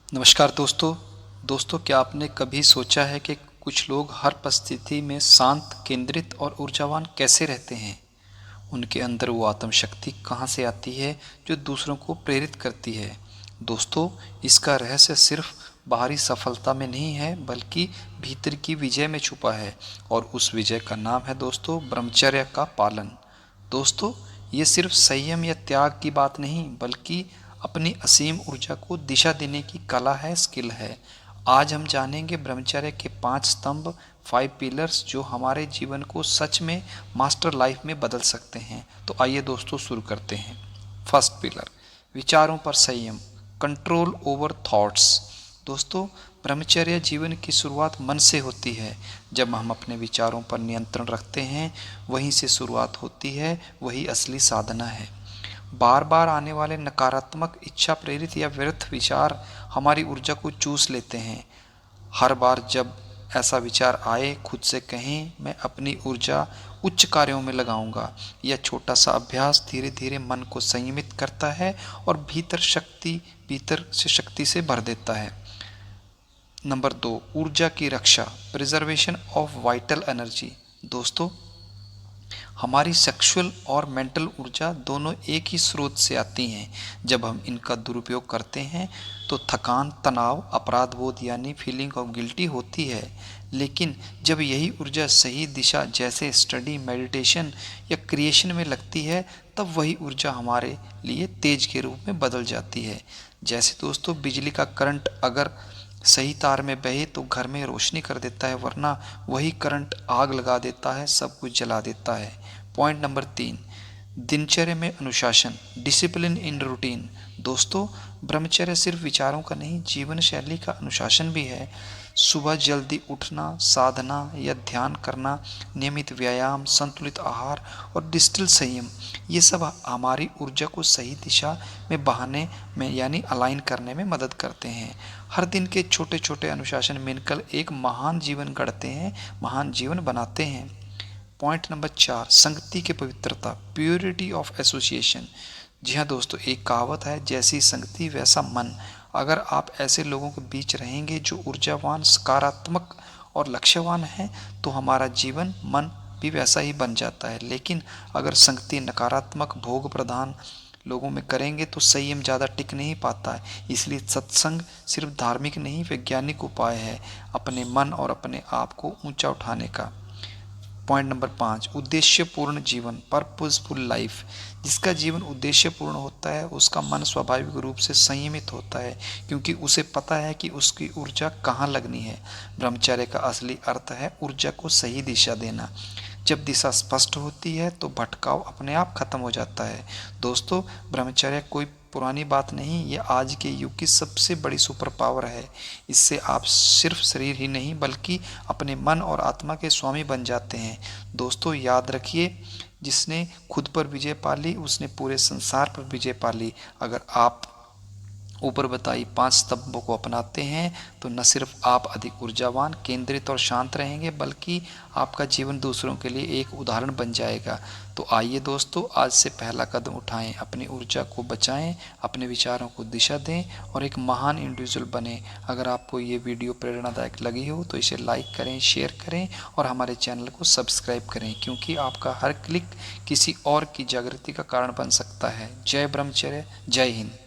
नमस्कार दोस्तों क्या आपने कभी सोचा है कि कुछ लोग हर परिस्थिति में शांत, केंद्रित और ऊर्जावान कैसे रहते हैं? उनके अंदर वो आत्म शक्ति कहाँ से आती है जो दूसरों को प्रेरित करती है? दोस्तों, इसका रहस्य सिर्फ बाहरी सफलता में नहीं है बल्कि भीतर की विजय में छुपा है। और उस विजय का नाम है दोस्तों ब्रह्मचर्य का पालन। दोस्तों, ये सिर्फ संयम या त्याग की बात नहीं बल्कि अपनी असीम ऊर्जा को दिशा देने की कला है, स्किल है। आज हम जानेंगे ब्रह्मचर्य के 5 स्तंभ, 5 पिलर्स जो हमारे जीवन को सच में मास्टर लाइफ में बदल सकते हैं। तो आइए दोस्तों शुरू करते हैं। फर्स्ट पिलर, विचारों पर संयम, कंट्रोल ओवर थॉट्स। दोस्तों, ब्रह्मचर्य जीवन की शुरुआत मन से होती है। जब हम अपने विचारों पर नियंत्रण रखते हैं, वहीं से शुरुआत होती है, वही असली साधना है। बार बार आने वाले नकारात्मक, इच्छा प्रेरित या व्यर्थ विचार हमारी ऊर्जा को चूस लेते हैं। हर बार जब ऐसा विचार आए, खुद से कहें, मैं अपनी ऊर्जा उच्च कार्यों में लगाऊंगा। यह छोटा सा अभ्यास धीरे धीरे मन को संयमित करता है और भीतर से शक्ति से भर देता है। नंबर 2, ऊर्जा की रक्षा, प्रिजर्वेशन ऑफ वाइटल एनर्जी। दोस्तों, हमारी सेक्सुअल और मेंटल ऊर्जा दोनों एक ही स्रोत से आती हैं। जब हम इनका दुरुपयोग करते हैं तो थकान, तनाव, अपराध बोध यानी फीलिंग ऑफ गिल्टी होती है। लेकिन जब यही ऊर्जा सही दिशा जैसे स्टडी, मेडिटेशन या क्रिएशन में लगती है, तब वही ऊर्जा हमारे लिए तेज के रूप में बदल जाती है। जैसे दोस्तों, बिजली का करंट अगर सही तार में बहे तो घर में रोशनी कर देता है, वरना वही करंट आग लगा देता है, सब कुछ जला देता है। पॉइंट नंबर 3, दिनचर्या में अनुशासन, डिसिप्लिन इन रूटीन। दोस्तों, ब्रह्मचर्य सिर्फ विचारों का नहीं, जीवन शैली का अनुशासन भी है। सुबह जल्दी उठना, साधना या ध्यान करना, नियमित व्यायाम, संतुलित आहार और डिजिटल संयम, ये सब हमारी ऊर्जा को सही दिशा में बहाने में यानी अलाइन करने में मदद करते हैं। हर दिन के छोटे छोटे अनुशासन मिलकर एक महान जीवन गढ़ते हैं, महान जीवन बनाते हैं। पॉइंट नंबर 4, संगति की पवित्रता, प्योरिटी ऑफ एसोसिएशन। जी हाँ दोस्तों, एक कहावत है, जैसी संगति वैसा मन। अगर आप ऐसे लोगों के बीच रहेंगे जो ऊर्जावान, सकारात्मक और लक्ष्यवान हैं, तो हमारा जीवन, मन भी वैसा ही बन जाता है। लेकिन अगर संगति नकारात्मक, भोग प्रधान लोगों में करेंगे तो संयम ज़्यादा टिक नहीं पाता है। इसलिए सत्संग सिर्फ धार्मिक नहीं, वैज्ञानिक उपाय है अपने मन और अपने आप को ऊंचा उठाने का। पॉइंट नंबर 5, उद्देश्यपूर्ण जीवन, पर्पसफुल लाइफ। जिसका जीवन उद्देश्यपूर्ण होता है उसका मन स्वाभाविक रूप से संयमित होता है, क्योंकि उसे पता है कि उसकी ऊर्जा कहाँ लगनी है। ब्रह्मचर्य का असली अर्थ है ऊर्जा को सही दिशा देना। जब दिशा स्पष्ट होती है तो भटकाव अपने आप खत्म हो जाता है। दोस्तों, ब्रह्मचर्य कोई पुरानी बात नहीं, ये आज के युग की सबसे बड़ी सुपर पावर है। इससे आप सिर्फ शरीर ही नहीं बल्कि अपने मन और आत्मा के स्वामी बन जाते हैं। दोस्तों, याद रखिए, जिसने खुद पर विजय पा ली उसने पूरे संसार पर विजय पा ली। अगर आप ऊपर बताई 5 स्तंभों को अपनाते हैं तो न सिर्फ आप अधिक ऊर्जावान, केंद्रित और शांत रहेंगे बल्कि आपका जीवन दूसरों के लिए एक उदाहरण बन जाएगा। तो आइए दोस्तों, आज से पहला कदम उठाएं, अपनी ऊर्जा को बचाएं, अपने विचारों को दिशा दें और एक महान इंडिविजुअल बने। अगर आपको ये वीडियो प्रेरणादायक लगी हो तो इसे लाइक करें, शेयर करें और हमारे चैनल को सब्सक्राइब करें, क्योंकि आपका हर क्लिक किसी और की जागृति का कारण बन सकता है। जय ब्रह्मचर्य, जय हिंद।